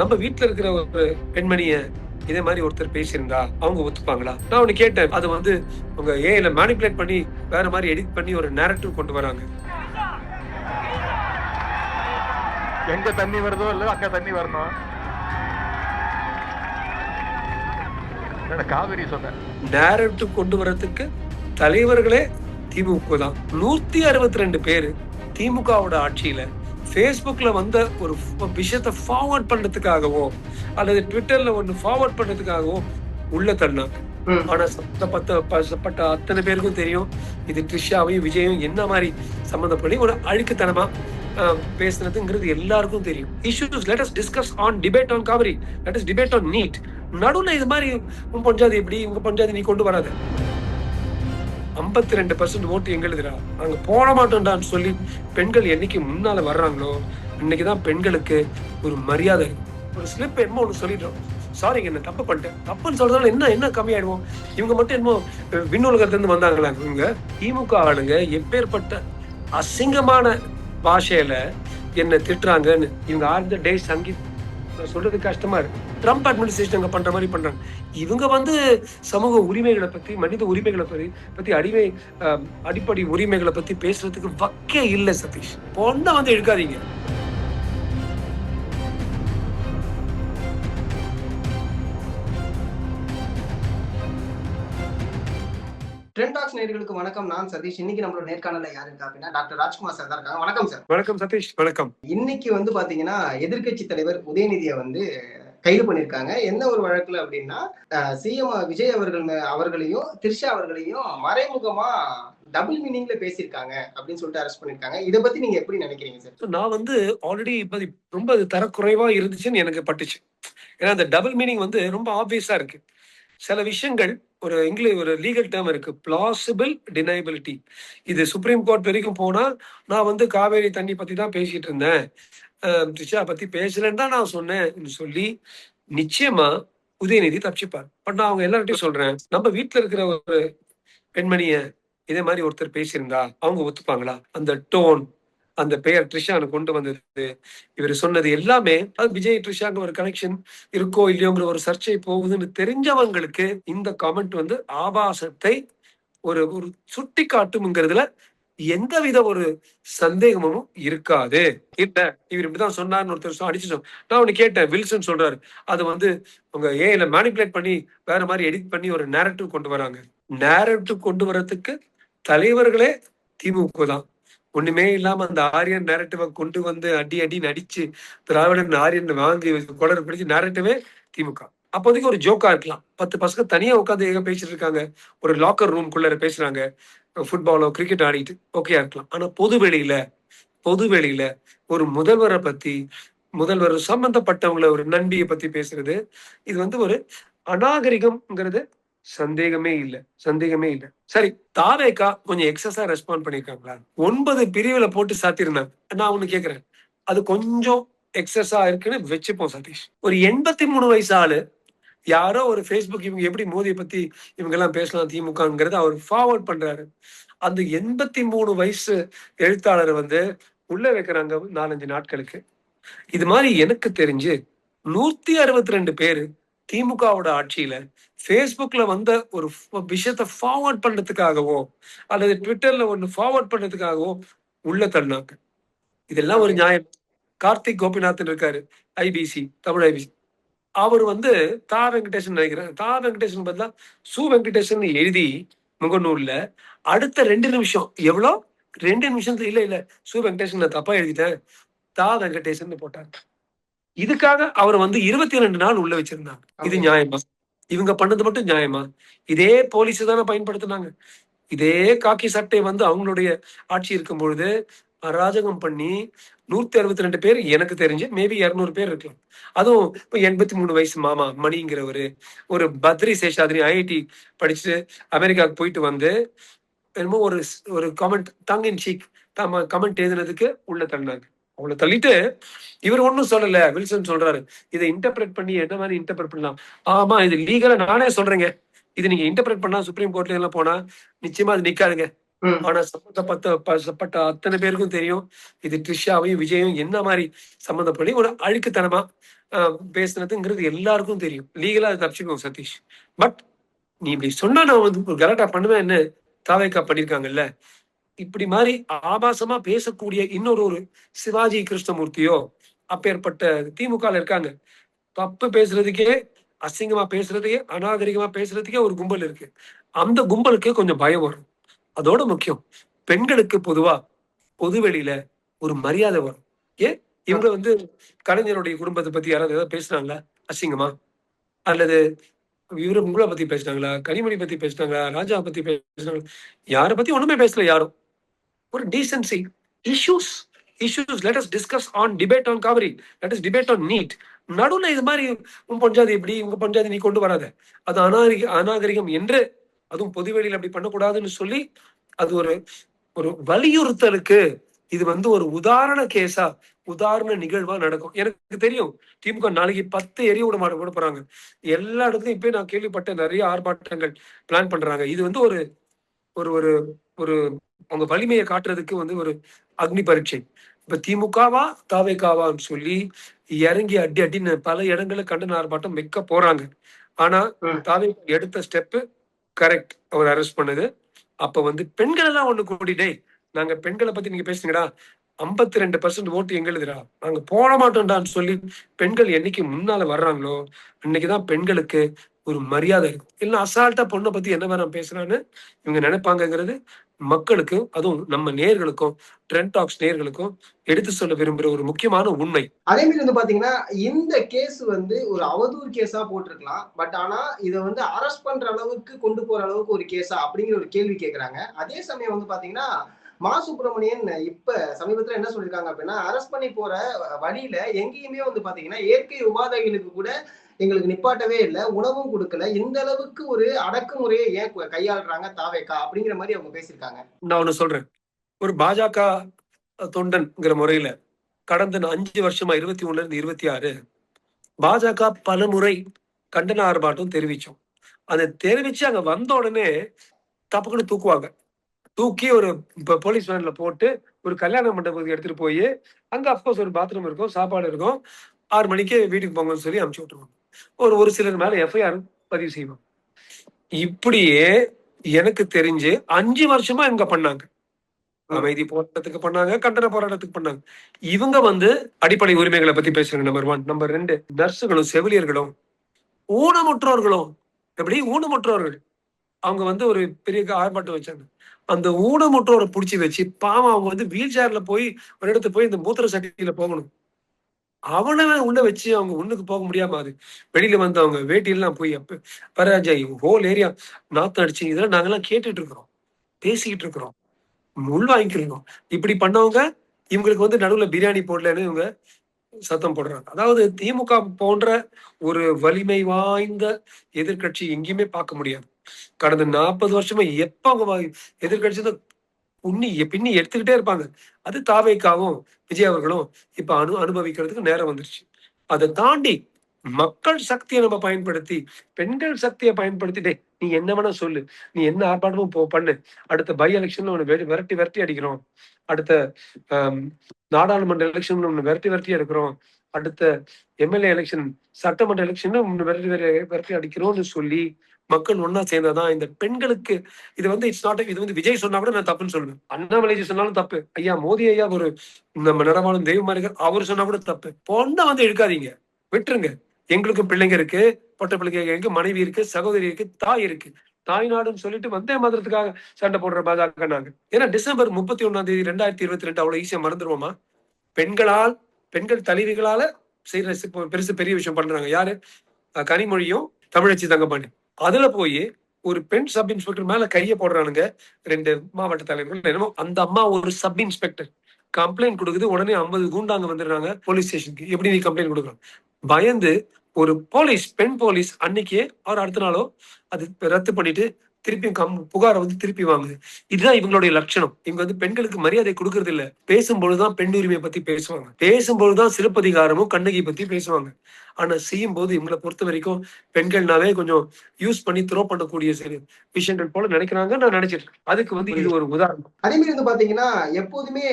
நம்ம வீட்டுல இருக்கிற ஒரு பெண்மணிய இதே மாதிரி ஒருத்தர் பேசியிருந்தா அவங்க ஒத்துப்பாங்களா? நான் ஒண்ணு கேட்டேன். அது வந்து உங்க ஏஐல மேனிபுலேட் பண்ணி வேற மாதிரி எடிட் பண்ணி ஒரு நேரட்டிவ் கொண்டு வராங்க. எங்க தண்ணி வருதோ இல்ல அங்க தண்ணி வரணும். காவிரி சொன்ன நேரட்டிவ் கொண்டு வரதுக்கு தலைவர்களே திமுக தான். 162 பேரு திமுகவோட ஆட்சியில பேஸ்புக்ல வந்த ஒரு விஷயத்த ஃபார்வர்ட் பண்றதுக்காகவோ அல்லது ட்விட்டர்ல ஒண்ணு ஃபார்வர்ட் பண்றதுக்காகவோ உள்ள தள்ளினாங்க. ஆனா சம்பந்தப்பட்ட அத்தனை பேருக்கும் தெரியும் இது த்ரிஷாவையும் விஜயும் என்ன மாதிரி சம்பந்தப்படி ஒரு அழுக்குத்தனமா பேசுனதுங்கிறது எல்லாருக்கும் தெரியும். Issues let us discuss on debate on Kaveri, let us debate on NEET. நடுவுல இது மாதிரி உங்க பஞ்சாயத்து எப்படி உங்க பஞ்சாயத்து நீ கொண்டு வராத. 52% ஓட்டு எங்களுதுடா, நாங்க போட மாட்டோம்டான்னு சொல்லி பெண்கள் என்னைக்கு முன்னால வர்றாங்களோ இன்னைக்குதான் பெண்களுக்கு ஒரு மரியாதை. ஒரு ஸ்லிப் என்னமோ ஒண்ணு சொல்லிட்டோம், சாரிங்க என்ன தப்பு பண்ணிட்டேன், தப்புன்னு சொல்றதால என்ன கம்மியாயிடுவோம். இவங்க மட்டும் என்னமோ விண்ணுலகத்துல இருந்து வந்தாங்களா? இவங்க திமுக ஆளுங்க எப்பேற்பட்ட அசிங்கமான பாஷையில என்ன திட்டுறாங்கன்னு இவங்க ஆர் த டே சங்கீத் சொல்றது கஷ்டமா இருக்கு. ட்ரம்ப் அட்மினிஸ்ட்ரேஷன் அங்க பண்ற மாதிரி பண்றாங்க. இவங்க வந்து சமூக உரிமைகளை பத்தி, மனித உரிமைகளை பத்தி அடிப்படை உரிமைகளை பத்தி பேசுறதுக்கு வக்கே இல்ல. சதீஷ் பொண்ணை வந்து இழுக்காதீங்க. ட்ரெண்ட் டாக்ஸ் நேயர்களுக்கு வணக்கம். நான் சதீஷ். இன்னைக்கு நம்மளோட நேர்காணல யாரு இருக்கா அப்படின்னா டாக்டர் ராஜ்குமார் சார் தான் இருக்காங்க. வணக்கம் சார். வணக்கம் சதீஷ். வணக்கம். இன்னைக்கு வந்து பாத்தீங்கன்னா எதிர்கட்சி தலைவர் உதயநிதியை வந்து கைது பண்ணிருக்காங்க. என்ன ஒரு வழக்குல அப்படின்னா சிஎம் விஜய் அவர்களையும் த்ரிஷா அவர்களையும் மறைமுகமா டபுள் மீனிங்ல பேசியிருக்காங்க அப்படின்னு சொல்லிட்டு அரெஸ்ட் பண்ணிருக்காங்க. இதை பத்தி நீங்க எப்படி நினைக்கிறீங்க சார்? நான் வந்து ஆல்ரெடி ரொம்ப தரக்குறைவா இருந்துச்சுன்னு எனக்கு பட்டுச்சு. ஏன்னா அந்த டபுள் மீனிங் வந்து ரொம்ப ஆப்வியஸா இருக்கு. சில விஷயங்கள் ஒரு லீகல் டேர்ம் இருக்கு, பிளாசிபிள் டினைபிலிட்டி. இது சுப்ரீம் கோர்ட் வரைக்கும் போனா நான் வந்து காவேரி தண்ணி பத்தி தான் பேசிட்டு இருந்தேன், த்ரிஷா பத்தி பேசலன்னு தான் நான் சொன்னேன் சொல்லி நிச்சயமா உதயநிதி தப்பிச்சுப்பார். பட் நான் அவங்க எல்லார்ட்டையும் சொல்றேன், நம்ம வீட்டுல இருக்கிற ஒரு பெண்மணிய இதே மாதிரி ஒருத்தர் பேசியிருந்தா அவங்க ஒத்துப்பாங்களா? அந்த டோன், அந்த பெயர் த்ரிஷான்னு கொண்டு வந்தது, இவர் சொன்னது எல்லாமே அது விஜய் த்ரிஷாங்க ஒரு கனெக்ஷன் இருக்கோ இல்லையோங்கிற ஒரு சர்ச்சை போகுதுன்னு தெரிஞ்சவங்களுக்கு இந்த காமெண்ட் வந்து ஆபாசத்தை ஒரு சுட்டி காட்டும்ங்கிறதுல எந்தவித ஒரு சந்தேகமும் இருக்காது. இல்ல இவர் இப்படிதான் சொன்னார்னு ஒருத்தர் அடிச்சிட்டோம். நான் ஒண்ணு கேட்டேன், வில்சன் சொல்றாரு அது வந்து உங்க ஏஐல மேனிபுலேட் பண்ணி வேற மாதிரி எடிட் பண்ணி ஒரு நேரட்டிவ் கொண்டு வராங்க. நேரட்டிவ் கொண்டு வரதுக்கு தலைவர்களே திமுக தான். ஒண்ணுமே இல்லாம அந்த ஆரியன் நேரட்டிவை கொண்டு வந்து அடி நடிச்சு திராவிடன் ஆரியன் வாங்கி கொடர் பிடிச்சு நேரட்டிவே திமுக. அப்போதைக்கு ஒரு ஜோக்கா இருக்கலாம். 10 பசங்க தனியா உட்காந்து ஏக பேசிட்டு இருக்காங்க, ஒரு லாக்கர் ரூம்குள்ள பேசுறாங்க, ஃபுட்பாலோ கிரிக்கெட் ஆடிட்டு ஓகேயா இருக்கலாம். ஆனா பொது வெளியில ஒரு முதல்வரை பத்தி, முதல்வர் சம்பந்தப்பட்டவங்களை ஒரு நண்பியை பத்தி பேசுறது இது வந்து ஒரு அநாகரிகம்ங்கிறது சந்தேகமே இல்ல. சரி, தாவேகா கொஞ்சம் எக்ஸஸா ரெஸ்பாண்ட் பண்ணிருக்காங்களா? 9 பிரிவுல போட்டு சாத்திருந்தாங்க. நான் ஒண்ணு கேக்குறேன், அது கொஞ்சம் எக்ஸஸா இருக்குன்னு வச்சுப்போம் சதீஷ். ஒரு 83 வயசு ஆளு யாரோ ஒரு பேஸ்புக் இவங்க எப்படி மோதியை பத்தி இவங்க எல்லாம் பேசலாம் திமுகங்கிறத அவர் ஃபார்வர்ட் பண்றாரு. அந்த 83 வயசு எழுத்தாளரை வந்து உள்ள வைக்கிறாங்க 4-5 நாட்களுக்கு. இது மாதிரி எனக்கு தெரிஞ்சு 162 பேரு திமுகவோட ஆட்சியில பேஸ்புக்ல வந்த ஒரு விஷயத்த ஃபார்வர்ட் பண்றதுக்காகவோ அல்லது ட்விட்டர்ல ஒண்ணு ஃபார்வர்ட் பண்றதுக்காகவோ உள்ள தள்ளினாங்க. இதெல்லாம் ஒரு நியாயம். கார்த்திக் கோபிநாத் இருக்காரு, ஐபிசி, தமிழ் ஐபிசி. அவர் வந்து தா வெங்கடேசன் நினைக்கிறேன், தா வெங்கடேசன் பதிலா சு வெங்கடேசன் எழுதி முகநூல்ல அடுத்த 2 நிமிஷம், எவ்வளோ 2 நிமிஷம் இல்ல சு வெங்கடேசன் நான் தப்பா எழுதிட்டேன், தா வெங்கடேசன் போட்டாங்க. இதுக்காக அவர் வந்து 22 நாள் உள்ள வச்சிருந்தாங்க. இது நியாயமா? இவங்க பண்ணது மட்டும் நியாயமா? இதே போலீஸ் தானே பயன்படுத்தினாங்க. இதே காக்கி சட்டை வந்து அவங்களுடைய ஆட்சி இருக்கும் பொழுது அராஜகம் பண்ணி 162 பேர், எனக்கு தெரிஞ்சு மேபி 200 பேர் இருக்கலாம். அதுவும் இப்ப 83 வயசு மாமா மணிங்கிறவரு, ஒரு பத்ரி சேஷாத்ரி ஐஐடி படிச்சுட்டு அமெரிக்காவுக்கு போயிட்டு வந்து என்னமோ ஒரு கமெண்ட் டங் இன் சீக் கமெண்ட் எழுதுனதுக்கு உள்ள தள்ளினாங்க. அவளை தள்ளிட்டு இவர் ஒன்னும் சொல்லல, வில்சன் சொல்றாரு இதை இன்டர்பிரேட் பண்ணி என்ன மாதிரி இன்டர்பிரேட் பண்ணலாம். ஆமா, இது லீகலா நானே சொல்றேங்க, இது நீங்க இன்டர்பிரேட் பண்ணா சுப்ரீம் கோர்ட்ல எல்லாம் போனா நிச்சயமா அது நிக்காதுங்க. ம். ஆனா சம்பந்தப்பட்ட அத்தனை பேருக்கும் தெரியும் இது த்ரிஷாவையும் விஜயும் என்ன மாதிரி சம்மந்தப்படி ஒரு அழுக்குத்தனமா பேசுனதுங்கிறது எல்லாருக்கும் தெரியும். லீகலா அது தப்பிச்சுக்கோங்க சதீஷ். பட் நீ இப்படி சொன்னா நான் வந்து ஒரு கலாட்டா பண்ணுவேன்னு தாவேக்கா பண்ணிருக்காங்கல்ல. இப்படி மாதிரி ஆபாசமா பேசக்கூடிய ஒரு சிவாஜி கிருஷ்ணமூர்த்தியோ அப்பேற்பட்ட திமுக இருக்காங்க. தப்பு பேசுறதுக்கே, அசிங்கமா பேசுறதுக்கே, அநாகரிகமா பேசுறதுக்கே ஒரு கும்பல் இருக்கு. அந்த கும்பலுக்கு கொஞ்சம் பயம் வரும். அதோட முக்கியம், பெண்களுக்கு பொதுவா பொதுவெளியில ஒரு மரியாதை வரும். ஏன் இவங்க வந்து கலைஞருடைய குடும்பத்தை பத்தி யாராவது ஏதாவது பேசுனாங்களா அசிங்கமா? அல்லது உங்களை பத்தி பேசினாங்களா? கனிமொழி பத்தி பேசினாங்களா? ராஜா பத்தி பேசினாங்களா? யாரை பத்தி ஒண்ணுமே பேசல யாரும். ஒரு decency issues let us discuss on debate on Kaveri, let us debate on NEET. நடுவுல இது மாதிரி உன் பஞ்சாதி இப்படி உங்க பஞ்சாதி நீ கொண்டு வராத, அது அநாகரிகம் என்று, அதுவும் பொதுவெளியில் அப்படி பண்ணக்கூடாதுன்னு சொல்லி அது ஒரு ஒரு வலியுறுத்தலுக்கு இது வந்து ஒரு உதாரண கேஸா, உதாரண நிகழ்வா நடக்கும். எனக்கு தெரியும் திமுக நாளைக்கு 10 எரிய விட மாட கூட போறாங்க. எல்லா இடத்துலயும் இப்ப நான் கேள்விப்பட்ட நிறைய ஆர்ப்பாட்டங்கள் பிளான் பண்றாங்க. இது வந்து ஒரு ஒரு ஒரு ஒரு அவங்க வலிமையை காட்டுறதுக்கு வந்து ஒரு அக்னி பரீட்சை. இப்ப திமுகவா தாவேக்காவான்னு சொல்லி இறங்கி அடி அடின்னு பல இடங்களை கண்டன ஆர்ப்பாட்டம் வைக்க போறாங்க. ஆனா தாவே எடுத்த ஸ்டெப் கரெக்ட், அவர் அரெஸ்ட் பண்ணது. அப்ப வந்து பெண்கள் எல்லாம் ஒண்ணு கூட்டிட்டே, நாங்க பெண்களை பத்தி நீங்க பேசுங்கடா, 52% ஓட்டு எங்களுதுடா, நாங்க போட மாட்டோம்டான்னு சொல்லி பெண்கள் என்னைக்கு முன்னால வர்றாங்களோ அன்னைக்குதான் பெண்களுக்கு ஒரு மரியாதை இருக்கும். இல்ல அசால்ட்டா பொண்ணை பத்தி என்ன வேற பேசுறான்னு இவங்க நினைப்பாங்கிறது மக்களுக்கு, அதுவும் நம்ம நேர்களுக்கும் ட்ரெண்ட் டாக்ஸ் நேர்களுக்கும் எடுத்து சொல்ல விரும்புற ஒரு முக்கியமான உண்மை. அதே மாதிரி வந்து பாத்தீங்கன்னா இந்த கேஸ் வந்து ஒரு அவதூறு கேஸா போட்டிருக்கலாம். பட் ஆனா இதை வந்து அரெஸ்ட் பண்ற அளவுக்கு கொண்டு போற அளவுக்கு ஒரு கேஸா அப்படிங்கிற ஒரு கேள்வி கேட்கறாங்க. அதே சமயம் வந்து பாத்தீங்கன்னா மா சுப்பிரமணியன் இப்ப சமீபத்துல என்ன சொல்லிருக்காங்க அப்படின்னா, அரெஸ்ட் பண்ணி போற வழியில எங்கேயுமே வந்து பாத்தீங்கன்னா இயற்கை உபாதைகளுக்கு கூட எங்களுக்கு நிப்பாட்டவே இல்லை, உணவும் கொடுக்கல, இந்த அளவுக்கு ஒரு அடக்குமுறையை ஏன் கையாளுறாங்க தாவேக்கா அப்படிங்கிற மாதிரி அவங்க பேசியிருக்காங்க. நான் ஒண்ணு சொல்றேன், ஒரு பாஜக தொண்டன்ங்கிற முறையில கடந்த 5 வருஷமா 21 இருந்து 26 பாஜக பல முறை கண்டன ஆர்ப்பாட்டம் தெரிவிச்சோம். அதை தெரிவிச்சு அங்க வந்த உடனே தப்புக்குன்னு தூக்குவாங்க. தூக்கி ஒரு போலீஸ் வேன்ல போட்டு ஒரு கல்யாண மண்டபத்துக்கு எடுத்துட்டு போய் அங்க அப்கோர்ஸ் ஒரு பாத்ரூம் இருக்கும், சாப்பாடு இருக்கும், 6 மணிக்கு வீட்டுக்கு போங்கன்னு சொல்லி அனுப்பிச்சு விட்டுருவாங்க. ஒரு சிலர் மேல எஃப்ஐஆர் பதிவு செய்வோம். இப்படியே எனக்கு தெரிஞ்சு 5 வருஷமா இவங்க பண்ணாங்க. அமைதி போராட்டத்துக்கு பண்ணாங்க, கண்டன போராட்டத்துக்கு பண்ணாங்க. இவங்க வந்து அடிப்படை உரிமைகளை பத்தி பேசுறாங்க. நம்பர் 1. நம்பர் 2, நர்ஸுகளும் செவிலியர்களும் ஊனமுற்றோர்களும், எப்படி ஊனமுற்றோர்கள் அவங்க வந்து ஒரு பெரிய ஆர்ப்பாட்டம் வச்சாங்க. அந்த ஊனமுற்றோரை புடிச்சு வச்சு பாவம் அவங்க வந்து வீல் சேர்ல போய் ஒரு இடத்துக்கு போய் இந்த மூத்திர சட்டியில போகணும், அவனை உள்ள வச்சு அவங்க ஒண்ணுக்கு போக முடியாம அது வெளியில வந்து அவங்க வேட்டியெல்லாம் போய் அப்ப பராஜா ஹோல் ஏரியா நாத்தம் அடிச்சு இதெல்லாம் நாங்கெல்லாம் கேட்டுட்டு இருக்கிறோம், பேசிக்கிட்டு இருக்கிறோம், உள் வாங்கிக்கிறோம். இப்படி பண்ணவங்க இவங்களுக்கு வந்து நடுவுல பிரியாணி போடலன்னு இவங்க சத்தம் போடுறாங்க. அதாவது திமுக போன்ற ஒரு வலிமை வாய்ந்த எதிர்கட்சி எங்கேயுமே பார்க்க முடியாது. கடந்த 40 வருஷமா எப்ப அவங்க எதிர்கட்சி உண்ணி பின்னி எடுத்துக்கிட்டே இருப்பாங்க. அது தாவேக்காவும் விஜய் அவர்களும் இப்ப அனுபவிக்கிறதுக்கு நேரம் வந்துருச்சு. அதை தாண்டி மக்கள் சக்தியை நம்ம பயன்படுத்தி, பெண்கள் சக்தியை பயன்படுத்திட்டே நீ என்ன வேணா சொல்லு, நீ என்ன ஆர்ப்பாட்டமும் பண்ணு, அடுத்த பை எலெக்ஷன்ல ஒண்ணு விரட்டி அடிக்கிறோம், அடுத்த நாடாளுமன்ற எலெக்ஷன் ஒண்ணு விரட்டி எடுக்கிறோம், அடுத்த எம்எல்ஏ எலெக்ஷன் சட்டமன்ற எலெக்ஷன் ஒண்ணு விரட்டி அடிக்கிறோம்னு சொல்லி மக்கள் ஒன்னா சேர்ந்தாதான் இந்த பெண்களுக்கு இது வந்து இட்ஸ் நாட். இது வந்து விஜய் சொன்னா கூட நான் தப்புன்னு சொல்லுவேன், அண்ணாமலை சொன்னாலும் தப்பு, ஐயா மோடி ஐயா ஒரு நம்ம நடமாடும் தெய்வமா இருக்கார் அவர் சொன்னா கூட தப்பு. பொண்ணை வந்து இழுக்காதீங்க, விட்டுருங்க. எங்களுக்கும் பிள்ளைங்க இருக்கு, பொட்டை பிள்ளைங்க இருக்கு, மனைவி இருக்கு, சகோதரி இருக்கு, தாய் இருக்கு. தாய் நாடுன்னு சொல்லிட்டு வந்தே மாதிரத்துக்காக சண்டை போடுற பாஜக நாங்க. ஏன்னா டிசம்பர் 31 2022 அவ்வளவு ஈஸியா மறந்துடுவோமா? பெண்கள் தலைவிகளால செய்யற பெரிய விஷயம் பண்றாங்க யாரு? கனிமொழியும் தமிழச்சி தங்கப்பாண்டி. அதுல போய் ஒரு பெண் சப் இன்ஸ்பெக்டர் மேல கைய போடுறானுங்க 2 மாவட்ட தலைவர்கள். என்னமோ அந்த அம்மா ஒரு சப் இன்ஸ்பெக்டர் கம்ப்ளைண்ட் கொடுக்குது, உடனே 50 கூண்டாங்க வந்துடுறாங்க போலீஸ் ஸ்டேஷனுக்கு. எப்படி நீ கம்ப்ளைண்ட் கொடுக்குறோம்? பயந்து ஒரு பெண் போலீஸ் அன்னைக்கே அவர் அடுத்த நாளோ அது ரத்து பண்ணிட்டு திருப்பியும் புகாரை வந்து திருப்பி வாங்குது. இதுதான் இவங்களுடைய லட்சணம். இவங்க வந்து பெண்களுக்கு மரியாதை கொடுக்கறது இல்ல. பேசும்பொழுதுதான் பெண் உரிமையை பத்தி பேசுவாங்க, பேசும்பொழுதுதான் சிலப்பதிகாரமும் கண்ணகி பத்தி பேசுவாங்க. ஆனா செய்யும் போது இவங்களை பொறுத்த வரைக்கும் பெண்கள்னாவே கொஞ்சம் யூஸ் பண்ணி த்ரோ பண்ணக்கூடிய சில விஷயங்கள் போல நினைக்கிறாங்க. நான் நினைச்சிட்டு இருக்கேன். அதுக்கு வந்து இது ஒரு உதாரணம். அதே மாதிரி வந்து பாத்தீங்கன்னா எப்போதுமே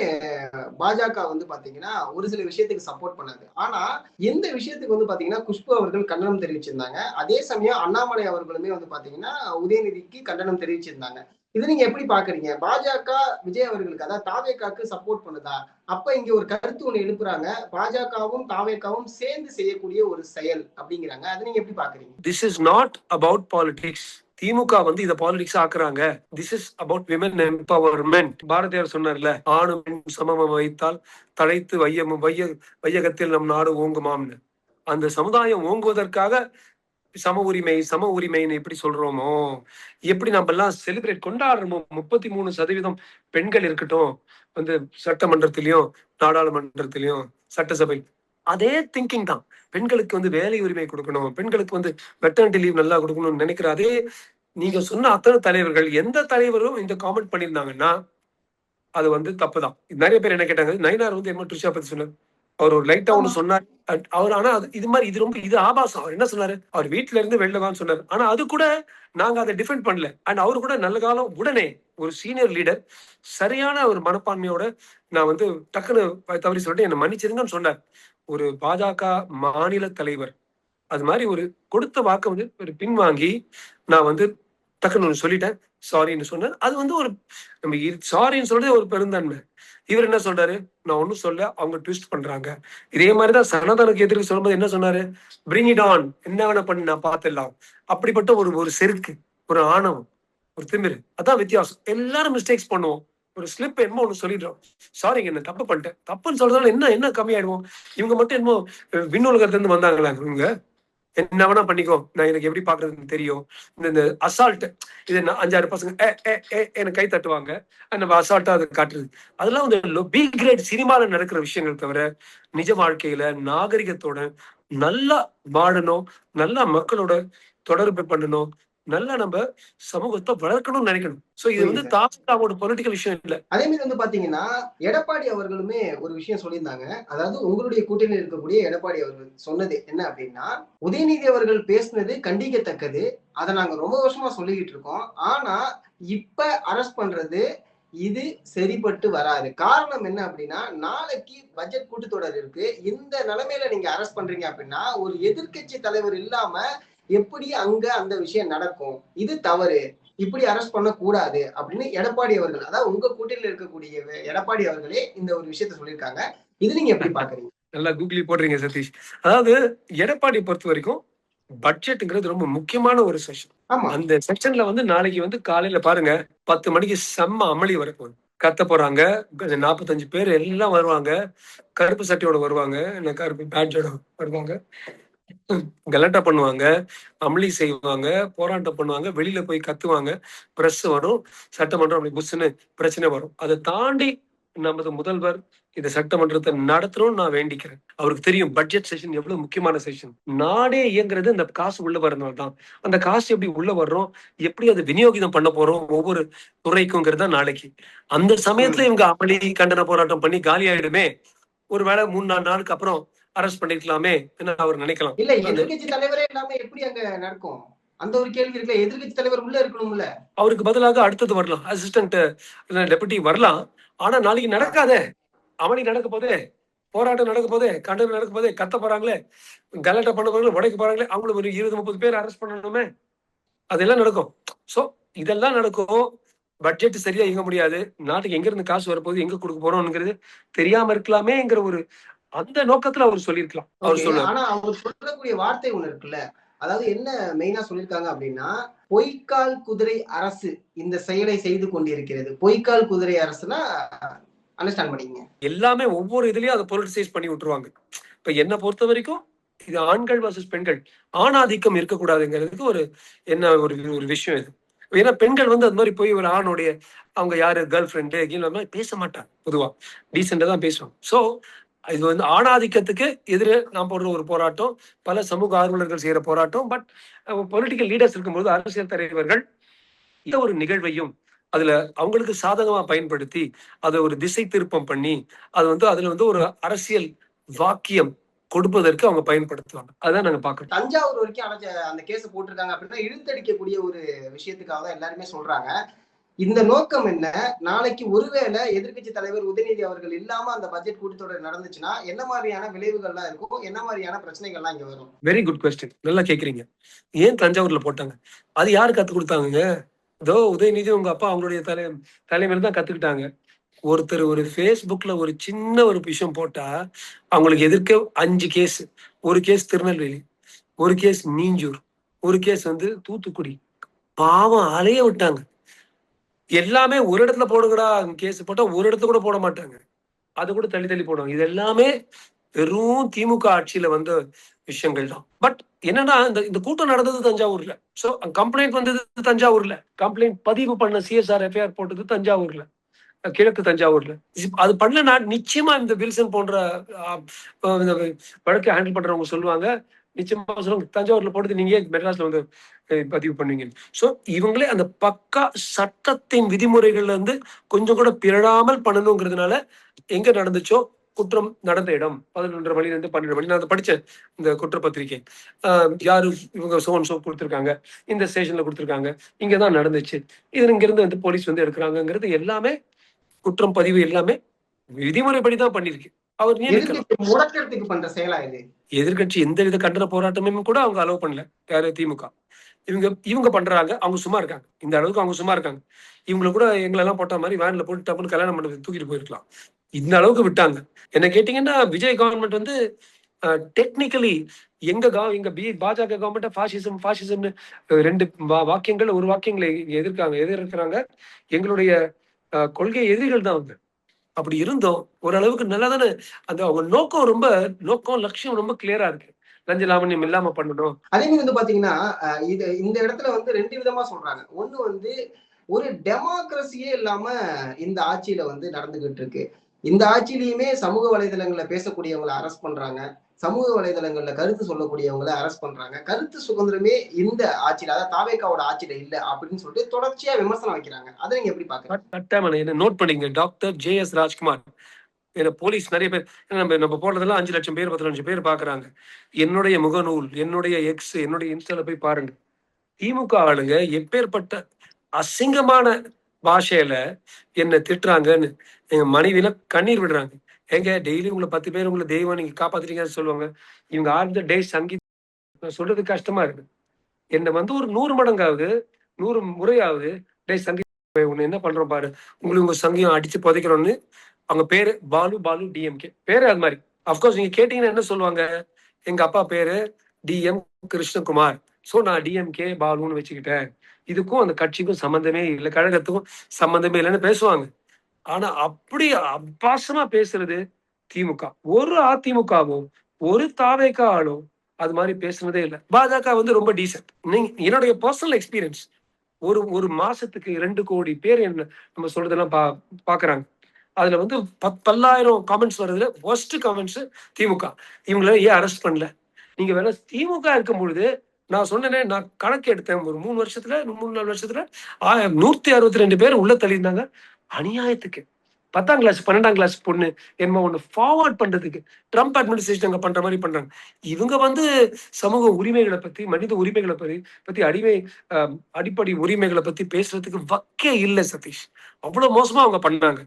பாஜக வந்து பாத்தீங்கன்னா ஒரு சில விஷயத்துக்கு சப்போர்ட் பண்ணாது. ஆனா எந்த விஷயத்துக்கு வந்து பாத்தீங்கன்னா குஷ்பு அவர்கள் கண்டனம் தெரிவிச்சிருந்தாங்க. அதே சமயம் அண்ணாமலை அவர்களுமே வந்து பாத்தீங்கன்னா உதயநிதிக்கு கண்டனம் தெரிவிச்சிருந்தாங்க. இதை நீங்க எப்படி பாக்குறீங்க? பாஜக விஜய் அவர்களுக்கு, அதாவது தாவேகாக்கு சப்போர்ட் பண்ணுதா? அப்ப இங்க ஒரு கருத்து ஒண்ணு எழுப்புறாங்க, பாஜகவும் தாவேகாவும் சேர்ந்து செய்யக்கூடிய ஒரு செயல் அப்படிங்கிறாங்க. அதை நீங்க எப்படி பாக்குறீங்க? This is not about politics. DMK வந்து இத பாலிடிக்ஸ் ஆக்குறாங்க. This is about women empowerment. Bharathiyar சொன்னார்ல, ஆணும் பெண்ணும் சமம் வைத்தால் தழைத்து வையகத்தில் நம் நாடு ஓங்குமாம்னு. அந்த சமுதாயம் ஓங்குவதற்காக சம உரிமைன்னு எப்படி சொல்றோமோ, எப்படி நம்ம எல்லாம் செலிப்ரேட் கொண்டாடுறோமோ, 33% பெண்கள் இருக்கட்டும் வந்து சட்டமன்றத்திலயும் நாடாளுமன்றத்திலயும் சட்டசபை, அதே திங்கிங் தான். பெண்களுக்கு வந்து வேலை உரிமை கொடுக்கணும், பெண்களுக்கு வந்து மெட்டர்னிட்டி லீவ் நல்லா கொடுக்கணும்னு நினைக்கிற அதே நீங்க சொன்ன அத்தனை தலைவர்கள் எந்த தலைவரும் இந்த காமெண்ட் பண்ணியிருந்தாங்கன்னா அது வந்து தப்புதான். நிறைய பேர் என்ன கேட்டாங்க, நயினார் வந்து என்ன ட்ரிஷா பத்தி சொன்னார், அவர் ஒரு லைட்டா ஒண்ணு சொன்னார். அவர் ஆனா இது மாதிரி இது ரொம்ப இது ஆபாசம். அவர் என்ன சொன்னாரு, அவர் வீட்டுல இருந்து வெளில தான் சொன்னார். ஆனா அது கூட நாங்க அதை டிஃபெண்ட் பண்ணல. அண்ட் அவரு கூட நல்ல காலம் உடனே ஒரு சீனியர் லீடர் சரியான ஒரு மனப்பான்மையோட நான் வந்து டக்குன்னு தவறி சொல்லிட்டு என்ன மன்னிச்சிருங்கன்னு சொன்னார். ஒரு பாஜக மாநில தலைவர் அது மாதிரி ஒரு கொடுத்த வாக்க வந்து ஒரு பின்வாங்கி நான் வந்து டக்குன்னு சொல்லிட்டேன், சாரின்னு சொன்னேன். அது வந்து ஒரு நம்ம சாரின்னு சொல்றது ஒரு பெருந்தன்மை. இவர் என்ன சொல்றாரு, நான் ஒன்னும் சொல்ல, அவங்க ட்விஸ்ட் பண்றாங்க. இதே மாதிரிதான் சனாதனுக்கு எதிர்க்கு சொல்லும்போது என்ன சொன்னாரு, பிரிங் இட் ஆன், என்ன வேணா பண்ணி நான் பார்த்துடலாம். அப்படிப்பட்ட ஒரு செருக்கு, ஒரு ஆணவம், ஒரு திமிரு. அதான் வித்தியாசம். எல்லாரும் மிஸ்டேக்ஸ் பண்ணுவோம். ஒரு ஸ்லிப் என்னமோ ஒண்ணு சொல்லிடுறோம், சாரிங்க என்ன தப்பு பண்ணிட்டேன். தப்புன்னு சொல்றதால என்ன கம்மியாயிடுவோம்? இவங்க மட்டும் என்னமோ விண்ணுலகத்துல இருந்து வந்தாங்களா இவங்க? என்ன வேணா பண்ணிக்கோ, நான் எனக்கு எப்படி பாக்குறதுன்னு தெரியும். இந்த அசால்ட், இது 5-6 பசங்க எனக்கு கை தட்டுவாங்க, நம்ம அசால்ட்டா அதை காட்டுறது, அதெல்லாம் வந்து பி கிரேட் சினிமால நடக்கிற விஷயங்கள் தவிர நிஜ வாழ்க்கையில நாகரிகத்தோட நல்லா வாழணும், நல்லா மக்களோட தொடர்பு பண்ணணும், நல்லா நம்ம சமூகத்தை வளர்க்கணும்னு நினைக்கணும். சோ இது வந்து தாவோட பொலிட்டிக்கல் விஷயம் இல்ல. அதே மாதிரி வந்து பாத்தீங்கன்னா எடப்பாடி அவர்களுமே ஒரு விஷயம் சொல்லியிருந்தாங்க. அதாவது உங்களுடைய கூட்டணியில் இருக்கக்கூடிய எடப்பாடி அவர்கள் சொன்னது என்ன அப்படின்னா, உதயநிதி அவர்கள் பேசினது கண்டிக்கத்தக்கது, அதை நாங்க ரொம்ப வருஷமா சொல்லிக்கிட்டு இருக்கோம். ஆனா இப்ப அரெஸ்ட் பண்றது இது சரிப்பட்டு வராது. காரணம் என்ன அப்படின்னா, நாளைக்கு பட்ஜெட் கூட்டத்தொடர் இருக்கு. இந்த நிலைமையில நீங்க அரெஸ்ட் பண்றீங்க அப்படின்னா ஒரு எதிர்க்கட்சி தலைவர் இல்லாம எப்படி அங்க அந்த விஷயம் நடக்கும்? இது தவறு, இப்படி அரெஸ்ட் பண்ண கூடாது அப்படின்னு எடப்பாடி அவர்கள், அதாவது உங்க கூட்டணியில் இருக்கக்கூடிய எடப்பாடி அவர்களே இந்த ஒரு விஷயத்த சொல்லியிருக்காங்க. இது நீங்க எப்படி பாக்குறீங்க? நல்லா கூகுளி போடுறீங்க சதீஷ். அதாவது எடப்பாடி பொறுத்த வரைக்கும் பட்ஜெட்ங்கிறது ரொம்ப முக்கியமான ஒரு செஷன். அந்த செக்ஷன்ல வந்து நாளைக்கு வந்து காலையில பாருங்க 10 மணிக்கு செம்ம அமளி வரப்போகுது. கத்த போறாங்க, 45 பேர் எல்லாம் வருவாங்க, கருப்பு சட்டையோட வருவாங்க, கருப்பு பேட்ஜோட வருவாங்க, கலாட்டா பண்ணுவாங்க, அமளி செய்வாங்க, போராட்டம் பண்ணுவாங்க, வெளியில போய் கத்துவாங்க, பிரஸ் வரும், சட்டமன்றம் அப்படி புஷ்ன்னு பிரச்சனை வரும். அதை தாண்டி நமது முதல்வர் இந்த சட்டமன்றத்தை நடத்தணும்னு நான் வேண்டிக்கிறேன். அவருக்கு தெரியும் பட்ஜெட் செஷன் எவ்வளவு முக்கியமான செஷன். நாடே இயங்குறது இந்த காசு உள்ள வரதுனால தான். அந்த காசு எப்படி உள்ள வர்றோம், எப்படி அதை விநியோகிதம் பண்ண போறோம் ஒவ்வொரு துறைக்குங்கிறது தான் நாளைக்கு. அந்த சமயத்துல இவங்க அமளி கண்டன போராட்டம் பண்ணி காலி ஆயிடுமே, ஒருவேளை 3-4 நாளுக்கு அப்புறம் அரெஸ்ட் பண்ணிருக்கலாமே என்ன அவர் நினைக்கலாம். இல்ல, எதிர்கட்சி தலைவரே இல்லாம எப்படி அங்க நடக்கும்? அந்த ஒரு கேள்வி இருக்குல்ல, எதிர்கட்சி தலைவர் உள்ள இருக்கணும்ல. அவருக்கு பதிலாக அடுத்தது வரலாம், அசிஸ்டன்ட் டெபுட்டி வரலாம். ஆனா நாளைக்கு நடக்காதே, அமளி நடக்க போதே, போராட்டம் நடக்க போதே, கண்டனம் நடக்க போதே, கத்த போறாங்களே, கலாட்டா பண்ண போறாங்களே, உடைக்க போறாங்களே, அவங்களுக்கு ஒரு 20-30 பேர் அரெஸ்ட் பண்ணணுமே, அதெல்லாம் நடக்கும். சோ இதெல்லாம் நடக்கும். பட்ஜெட் சரியா இயங்க முடியாது, நாட்டுக்கு எங்க இருந்து காசு வரப்போகுது, எங்க கொடுக்க போறோம்ங்கிறது தெரியாம இருக்கலாமேங்கிற ஒரு அந்த நோக்கத்துல அவர் சொல்லியிருக்கலாம். அவர் சொல்லுவார். ஆனா அவர் சொல்லக்கூடிய வார்த்தை ஒண்ணு இருக்குல்ல, அதாவது என்ன மெயினா சொல்லியிருக்காங்க அப்படின்னா, பொய்க்கால் குதிரை அரசு இந்த செயலை செய்து கொண்டிருக்கிறது. பொய்க்கால் குதிரை அரசுனா அண்டர்ஸ்டாண்ட் பண்ணிக்கங்க. எல்லாமே ஒவ்வொரு இதுலயும் அதை பொலிட்டிசைஸ் பண்ணி விட்டுருவாங்க. இப்ப என்ன பொறுத்த வரைக்கும் இது ஆண்கள் வர்சஸ் பெண்கள், ஆணாதிக்கம் இருக்கக்கூடாதுங்கிறதுக்கு ஒரு என்ன ஒரு விஷயம் இது. ஏன்னா பெண்கள் வந்து அது மாதிரி போய் ஒரு ஆணுடைய அவங்க யாரு கேர்ள் ஃப்ரெண்டு பேச மாட்டாங்க, பொதுவா டீசெண்டா தான் பேசுவாங்க. சோ இது வந்து ஆணாதிக்கத்துக்கு எதிரே நாம் போடுற ஒரு போராட்டம், பல சமூக ஆர்வலர்கள் செய்யற போராட்டம். பட் பொலிட்டிக்கல் லீடர்ஸ் இருக்கும்போது, அரசியல் தலைவர்கள் இந்த ஒரு நிகழ்வையும் அதுல அவங்களுக்கு சாதகமா பயன்படுத்தி அதை ஒரு திசை திருப்பம் பண்ணி அது வந்து அதுல வந்து ஒரு அரசியல் வாக்கியம் கொடுப்பதற்கு அவங்க பயன்படுத்துவாங்க. அதான் நாங்க பாக்குறோம். தஞ்சாவூர் வரைக்கும் அந்த கேஸ் போட்டிருக்காங்க அப்படின்னா இழுத்தடிக்கக்கூடிய ஒரு விஷயத்துக்காக தான் எல்லாருமே சொல்றாங்க. இந்த நோக்கம் என்ன? நாளைக்கு ஒருவேளை எதிர்க்கட்சி தலைவர் உதயநிதி அவர்கள் இல்லாம அந்த பட்ஜெட் கூட்டத்தொடர் நடந்துச்சுன்னா என்ன மாதிரியான விளைவுகள்லாம் இருக்கும்? என்ன மாதிரியான பிரச்சனைகள்லாம் இங்க வரும்? Very good question. நல்லா கேக்குறீங்க. ஏன் தஞ்சாவூர்ல போட்டாங்க? அது யாரு கத்து கொடுத்தாங்க? இதோ உதயநிதி உங்க அப்பா அவங்களுடைய தலைமையில தான் கத்துக்கிட்டாங்க. ஒருத்தர் ஒரு Facebookல ஒரு சின்ன ஒரு விஷயம் போட்டா அவங்களுக்கு எதிர்க்க 5 கேஸ். ஒரு கேஸ் திருநெல்வேலி, ஒரு கேஸ் மீஞ்சூர், ஒரு கேஸ் வந்து தூத்துக்குடி. பாவம் அலைய விட்டாங்க. எல்லாமே ஒரு இடத்துல போடுங்கடா கேஸ் போட்டா ஒரு இடத்துல கூட போட மாட்டாங்க. அது கூட தள்ளி தள்ளி போடுவாங்க. இது எல்லாமே வெறும் திமுக ஆட்சியில வந்த விஷயங்கள் தான். பட் என்னன்னா இந்த கூட்டம் நடந்தது தஞ்சாவூர்ல. சோ கம்ப்ளைண்ட் வந்தது தஞ்சாவூர்ல. கம்ப்ளைண்ட் பதிவு பண்ண சிஎஸ்ஆர் எஃப்ஐஆர் போட்டது தஞ்சாவூர்ல, கிழக்கு தஞ்சாவூர்ல. அது பண்ணலனா நிச்சயமா இந்த வில்சன் போன்ற இந்த வழக்கை ஹேண்டில் பண்றவங்க சொல்லுவாங்க, நிச்சயமா சொல்லுவாங்க தஞ்சாவூர்ல போட்டு நீங்க மெட்ராஸ்ல வந்து பதிவு பண்ணுவீங்க. சோ இவங்களே அந்த பக்கா சட்டத்தின் விதிமுறைகள்ல இருந்து கொஞ்சம் கூட பிறழாமல் பண்ணணுங்கிறதுனால எங்க நடந்துச்சோ குற்றம் நடந்த இடம் 11:30 மணில இருந்து 12 மணி. நான் படிச்சேன் இந்த குற்றப்பத்திரிகை. யாரு இவங்க சோ கொடுத்திருக்காங்க, இந்த ஸ்டேஷன்ல கொடுத்திருக்காங்க, இங்கதான் நடந்துச்சு, இது இங்க இருந்து வந்து போலீஸ் வந்து எடுக்கிறாங்கிறது எல்லாமே குற்றம் பதிவு எல்லாமே விதிமுறைப்படிதான் பண்ணிருக்கு. அவர் நியமிக்கலாம். முடக்கிறதுக்கு பண்ற செயலா இது? எதிர்கட்சி எந்தவித கண்டன போராட்டமும் கூட அவங்க அலோவ் பண்ணல. யாரு? திமுக. இவங்க பண்றாங்க. அவங்க சும்மா இருக்காங்க. இந்த அளவுக்கு அவங்க சும்மா இருக்காங்க. இவங்களை கூட எங்களெல்லாம் போட்ட மாதிரி வேன்ல போட்டு டப்புன்னு கல்யாணம் பண்ணி தூக்கிட்டு போயிருக்கலாம். இந்த அளவுக்கு விட்டாங்க. என்ன கேட்டீங்கன்னா விஜய் கவர்மெண்ட் வந்து டெக்னிக்கலி எங்க பாஜக கவர்மெண்ட் பாசிசம்னு 2 வாக்கியங்கள் ஒரு வாக்கியங்களை எதிர்க்கிறாங்க. எங்களுடைய கொள்கை எதிரிகள் தான் அவங்க. அப்படி இருந்தோம் ஓரளவுக்கு நல்லா தானே அந்த அவங்க நோக்கம் லட்சியம் ரொம்ப கிளியரா இருக்கு. லஞ்ச லாவண்யம் இல்லாம பண்ணணும். அதே மாதிரி வந்து பாத்தீங்கன்னா இந்த இடத்துல வந்து 2 விதமா சொல்றாங்க. ஒண்ணு வந்து ஒரு டெமோக்ரஸியே இல்லாம இந்த ஆட்சியில வந்து நடந்துகிட்டு இருக்கு. இந்த ஆட்சியிலயுமே சமூக வலைதளங்கள்ல பேசக்கூடியவங்களை அரெஸ்ட் பண்றாங்க. சமூக வலைதளங்கள்ல கருத்து சொல்லக்கூடியவங்களை அரெஸ்ட் பண்றாங்க. கருத்து சுதந்திரமே இந்த ஆட்சியில, அதாவது தாவேகாவோட ஆட்சியில இல்ல அப்படின்னு சொல்லிட்டு தொடர்ச்சியா விமர்சனம் வைக்கிறாங்க. அதை நீங்க எப்படி பாக்குறீங்க? நோட் பண்ணீங்க டாக்டர் JS ராஜ்குமார். போலீஸ் நிறைய பேர் நம்ம போடுறதெல்லாம் 5 லட்சம் பேர் 10 லட்சம் பேர் பாக்குறாங்க. என்னுடைய முகநூல், என்னுடைய எக்ஸ், என்னுடைய இன்ஸ்டால போய் பாருங்க. திமுக ஆளுங்க எப்பேற்பட்ட அசிங்கமான பாஷையில என்ன திட்டுறாங்கன்னு எங்க மனைவியில கண்ணீர் விடுறாங்க. எங்க டெய்லி உங்களை 10 பேர் உங்களை தெய்வம் நீங்க காப்பாத்துறீங்கன்னு சொல்லுவாங்க. இவங்க ஆர்ந்த டே சங்கீத் சொல்றது கஷ்டமா இருக்கு. என்ன வந்து ஒரு 100 மடங்காவது 100 முறையாவது டே சங்கீத் உன்னை என்ன பண்றோம் பாரு, உங்களுக்கு உங்க சங்கியம் அடிச்சு புதைக்கிறோம்னு. அவங்க பேரு பாலு DMK பேரு அது மாதிரி. அப்கோர்ஸ் நீங்க கேட்டீங்கன்னா என்ன சொல்லுவாங்க, எங்க அப்பா பேரு DM கிருஷ்ணகுமார், சோ நான் DMK பாலுன்னு வச்சுக்கிட்டேன். இதுக்கும் அந்த கட்சிக்கும் சம்பந்தமே இல்லை, கழகத்துக்கும் சம்பந்தமே இல்லைன்னு பேசுவாங்க. ஆனா அப்படி அபாசமா பேசுறது திமுக. ஒரு அதிமுகவும் ஒரு தாவேகா ஆளும் அது மாதிரி பேசுனதே இல்லை. பாஜக வந்து ரொம்ப டீசென்ட். என்னுடைய பர்சனல் எக்ஸ்பீரியன்ஸ், ஒரு மாசத்துக்கு 2 கோடி பேர் என்ன நம்ம சொல்றதெல்லாம் பாக்குறாங்க. அதுல வந்து பல்லாயிரம் காமெண்ட்ஸ் வருதுல ஃபர்ஸ்ட் காமெண்ட்ஸ் திமுக. இவங்கள ஏன் அரெஸ்ட் பண்ணல? நீங்க வேணா திமுக இருக்கும் பொழுது நான் சொன்னேனே, நான் கணக்கு எடுத்தேன். ஒரு 3 வருஷத்துல 3-4 வருஷத்துல 162 பேர் உள்ள தள்ளியிருந்தாங்க அநியாயத்துக்கு. 10ஆம் கிளாஸ் 12ஆம் கிளாஸ் பொண்ணு என்ன ஒண்ணு ஃபார்வர்ட் பண்றதுக்கு ட்ரம்ப் அட்மினிஸ்ட்ரேஷன் அங்க பண்ற மாதிரி பண்றாங்க. இவங்க வந்து சமூக உரிமைகளை பத்தி, மனித உரிமைகளை பத்தி அடிப்படை உரிமைகளை பத்தி பேசுறதுக்கு வக்கே இல்லை சதீஷ். அவ்வளவு மோசமா அவங்க பண்ணாங்க.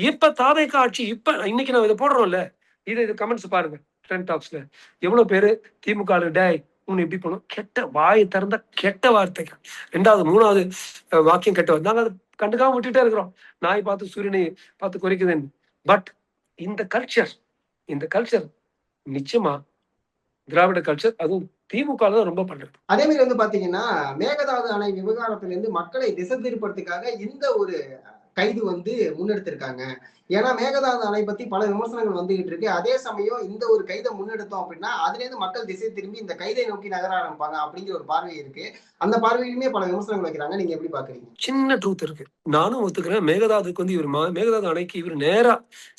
இப்ப தாவேகா ஆட்சி, இன்னைக்கு நான் இதை போடுறோம்ல, இது கமெண்ட்ஸ் பாருங்க ட்ரெண்ட் டாக்ஸ்ல எவ்வளவு பேரு திமுக டேய் உன்னை எப்படி பண்ணும், கெட்ட வாயை திறந்தா கெட்ட வார்த்தைகள், 2வது 3வது வாக்கியம் கெட்ட. நாங்க அதை கண்டுக்காம விட்டுட்டே இருக்கிறோம். நாய் பார்த்து சூரியனை பார்த்து குறைக்குதுன்னு. பட் இந்த கல்ச்சர் நிச்சயமா திராவிட கல்ச்சர், அதுவும் திமுக தான் ரொம்ப பண்றது. அதே மாதிரி வந்து பாத்தீங்கன்னா மேகதாது அணை விவகாரத்துல இருந்து மக்களை திசை திருப்பறதுக்காக இந்த ஒரு கைது வந்து முன்னெடுத்திருக்காங்க. ஏன்னா மேகதாது அணை பத்தி பல விமர்சனங்கள் வந்துகிட்டு இருக்கு. அதே சமயம் இந்த ஒரு கைதை முன்னெடுத்தோம் அப்படின்னா அதுல இருந்து மக்கள் திசை திரும்பி இந்த கைதை நோக்கி நகர ஆரம்பிப்பாங்க அப்படிங்கிற ஒரு பார்வை இருக்கு. அந்த பார்வையிலுமே பல விமர்சனங்கள் வைக்கிறாங்க. நீங்க எப்படி பாக்குறீங்க? சின்ன ட்ரூத் இருக்கு, நானும் ஒத்துக்கிறேன். மேகதாதுக்கு வந்து மேகதாது அணைக்கு இவர் நேரா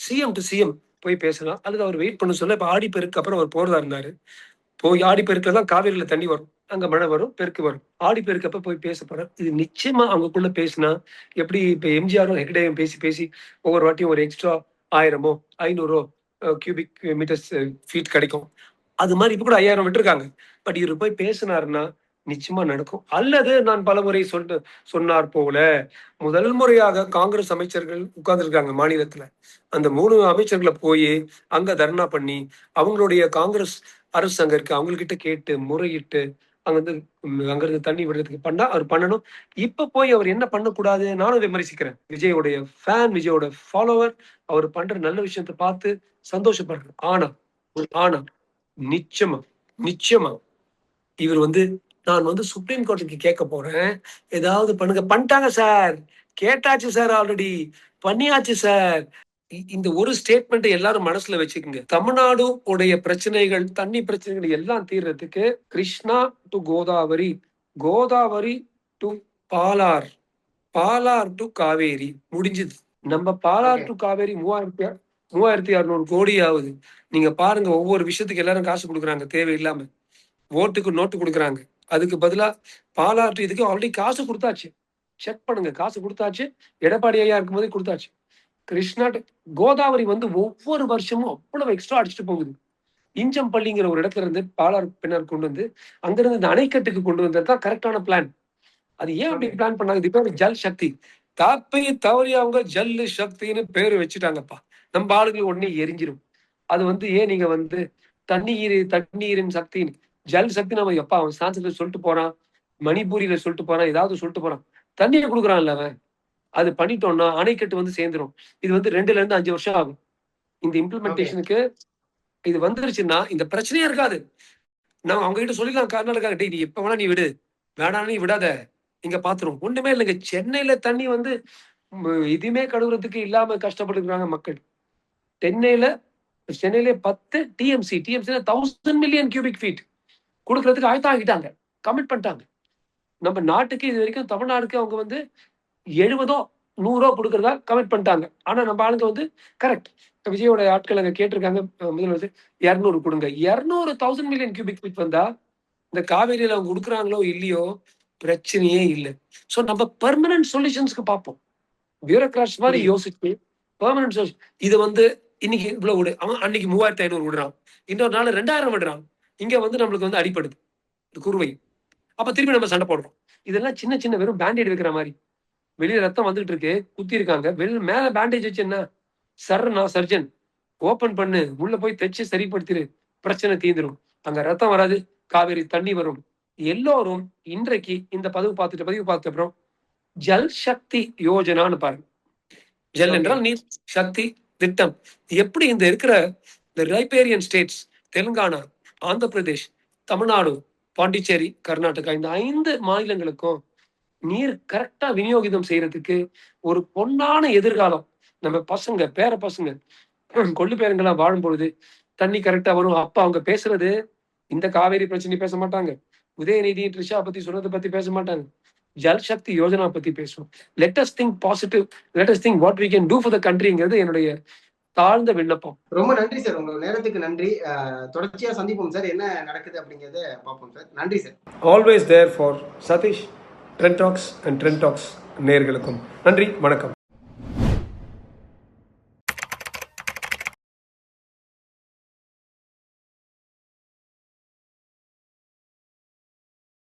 CM to CM போய் பேசலாம், அல்லது அவர் வெயிட் பண்ண சொல்ல. இப்ப ஆடிப்பெருக்கு அப்புறம் அவர் போறதா இருந்தாரு. போய் ஆடிப்பெருக்குல தான் காவேரியில தண்ணி வரும், அங்க மழை வரும், பெருக்கு வரும். ஆடிப்பெருக்கப்ப போய் பேச போறாரு. இது நிச்சயமா அவங்களுக்குள்ள பேசினா எப்படி இப்ப எம்ஜிஆரும் ஹெக்டேயும் பேசி ஒவ்வொரு வாட்டியும் ஒரு எக்ஸ்ட்ரா 1000 500 கியூபிக் மீட்டர்ஸ் ஃபீட் கிடைக்கும். அது மாதிரி இப்ப கூட 5000 விட்டுருக்காங்க. பட் இவர் போய் பேசினாருன்னா நிச்சயமா நடக்கும். அல்லது நான் பலமுறை சொன்னார் போல முதல் முறையாக காங்கிரஸ் அமைச்சர்கள் உட்கார்ந்துருக்காங்க மாநிலத்துல. அந்த 3 அமைச்சர்களை போய் அங்க தர்ணா பண்ணி அவங்களுடைய காங்கிரஸ் அரசு அங்க இருக்கு அவங்ககிட்ட கேட்டு முறையிட்டு அங்க வந்து அங்கிருந்து தண்ணி விடுறதுக்கு பண்ணா அவர் பண்ணணும். இப்ப போய் அவர் என்ன பண்ணக்கூடாது நானும் விமர்சிக்கிறேன். விஜயோடைய ஃபேன், விஜயோட ஃபாலோவர், அவர் பண்ற நல்ல விஷயத்தை பார்த்து சந்தோஷப்படுறேன். ஆனா நிச்சயமா நிச்சயமா இவர் வந்து நான் வந்து சுப்ரீம் கோர்ட்டுக்கு கேட்க போறேன், ஏதாவது பண்ணுங்க. பண்ணிட்டாங்க சார், கேட்டாச்சு சார், ஆல்ரெடி பண்ணியாச்சு சார். இந்த ஒரு ஸ்டேட்மெண்ட் எல்லாரும் மனசுல வச்சுக்கோங்க. தமிழ்நாடு உடைய பிரச்சனைகள், தண்ணி பிரச்சனைகள் எல்லாம் தீர்றதுக்கு Krishna to Godavari, Godavari to Palar, Palar to Kaveri முடிஞ்சது. நம்ம பாலார் டு காவேரி 3600 கோடி ஆகுது. நீங்க பாருங்க, ஒவ்வொரு விஷயத்துக்கு எல்லாரும் காசு கொடுக்குறாங்க தேவையில்லாம. ஓட்டுக்கு நோட்டு கொடுக்குறாங்க. அதுக்கு பதிலா பாலாற்று இதுக்கு ஆல்ரெடி காசு கொடுத்தாச்சு. செக் பண்ணுங்க, காசு கொடுத்தாச்சு. எடப்பாடி ஐயா இருக்கும்போதே கொடுத்தாச்சு. கிருஷ்ணா கோதாவரி வந்து ஒவ்வொரு வருஷமும் அவ்வளவு எக்ஸ்ட்ரா அடிச்சுட்டு போகுது. இஞ்சம்பள்ளிங்கிற ஒரு இடத்துல இருந்து பாலார் பின்னர் கொண்டு வந்து அங்கிருந்து இந்த அணைக்கட்டுக்கு கொண்டு வந்தது தான் கரெக்டான பிளான். அது ஏன் அப்படி பிளான் பண்ணாங்க? இது பேர் ஜல் சக்தி. தவறி அவங்க ஜல் சக்தின்னு பேரு வச்சுட்டாங்கப்பா. நம்ம ஆளுங்களுக்கு உடனே எரிஞ்சிடும். அது வந்து ஏன் நீங்க வந்து தண்ணீரின் சக்தின்னு ஜல் சக்தி நம்ம எப்பா அவன் சான்ஸ்ல சொல்லிட்டு போறான், மணிப்பூரியில சொல்லிட்டு போறான், ஏதாவது சொல்லிட்டு போறான். தண்ணியை கொடுக்குறான்ல அவன். அது பண்ணிட்டோம்னா அணைக்கட்டு வந்து சேர்ந்துடும். இது வந்து 2ல இருந்து 5 வருஷம் ஆகும். இந்த இம்ப்ளிமெண்டேஷனுக்கு இது வந்துருச்சுன்னா இந்த பிரச்சனையே இருக்காது. நான் அவங்க கிட்ட சொல்லிடலாம், கர்நாடகா கிட்ட நீ எப்ப வேணா நீ விடு, வேணாம் நீ விடாத, இங்க பாத்துரும். ஒண்ணுமே இல்லைங்க. சென்னையில தண்ணி வந்து இதுவுமே கழுவுறதுக்கு இல்லாம கஷ்டப்பட்டுருக்காங்க மக்கள். சென்னையில 10 டிஎம்சி 1000 மில்லியன் கியூபிக் ஃபீட் கொடுக்கறதுக்கு ஆயத்தம் ஆகிட்டாங்க, கமிட் பண்ணிட்டாங்க. நம்ம நாட்டுக்கு இது வரைக்கும் தமிழ்நாடுக்கு அவங்க வந்து 70 100 கொடுக்கறதா கமிட் பண்ணிட்டாங்க. ஆனா நம்ம ஆளுங்க வந்து கரெக்ட், விஜயோட ஆட்கள் அங்க கேட்டிருக்காங்க, முதல்வர் 200 கொடுங்க. 1000 மில்லியன் கியூபிக் ஃபீட் வந்தா இந்த காவேரியில அவங்க கொடுக்குறாங்களோ இல்லையோ பிரச்சனையே இல்லை. சோ நம்ம பெர்மனன்ட் சொல்யூஷன்ஸ்க்கு பார்ப்போம். பியூரோகிராட்ஸ் மாதிரி யோசிச்சு பெர்மனன்ட் சொல்யூஷன். இது வந்து இன்னைக்கு இவ்வளவு விடு, அவன் அன்னைக்கு 3500 விடுறான், இன்னொரு நாள் 2000 விடுறான். இங்க வந்து நம்மளுக்கு வந்து அடிப்படுது குருவை. அப்ப திருப்பி நம்ம சண்டை போடுறோம். இதெல்லாம் சின்ன சின்ன வெறும் பேண்டேட் வைக்கிற மாதிரி. வெளியே ரத்தம் வந்துட்டு இருக்கு, குத்தி இருக்காங்க, மேல பேண்டேஜ் வச்சு என்ன நான் சர்ஜன் ஓபன் பண்ணு, உள்ள போய் தைச்சு சரிப்படுத்திரு, பிரச்சனை தீந்துரும். அங்க ரத்தம் வராது, காவேரி தண்ணி வரும். எல்லோரும் இன்றைக்கு இந்த பதிவு பார்த்த அப்புறம் ஜல் சக்தி யோஜனான்னு பாருங்க. ஜல் என்றால் நீர், சக்தி திட்டம். எப்படி இந்த இருக்கிற இந்த ரைபேரியன் ஸ்டேட்ஸ், தெலுங்கானா, ஆந்திர பிரதேஷ், தமிழ்நாடு, பாண்டிச்சேரி, கர்நாடகா, இந்த 5 மாநிலங்களுக்கும் நீர் கரெக்டா விநியோகிதம் செய்யறதுக்கு ஒரு பொன்னான எதிர்காலம். நம்ம பசங்க, பேர பசங்க, கொள்ளு பேருங்களா வாழும் பொழுது தண்ணி கரெக்டா வரும். அப்ப அவங்க பேசுறது இந்த காவேரி பிரச்சனை பேச மாட்டாங்க, உதயநிதி ட்ரிஷா பத்தி சொன்னதை பத்தி பேச மாட்டாங்க, ஜல் சக்தி யோஜனா பத்தி பேசுவோம். Let us think positive, let us think what we can do for the கண்ட்ரிங்கிறது என்னுடைய தாழ்ந்த விண்ணப்பம். ரொம்ப நன்றி சார், உங்க நேரத்துக்கு நன்றி. தொடர்ச்சியா சந்திப்போம் சார், என்ன நடக்குது அப்படிங்கறத பார்ப்போம் சார். நன்றி sir. Always there for Sathish, trend talks and trend talks நேயர்களுக்கும் நன்றி, வணக்கம்.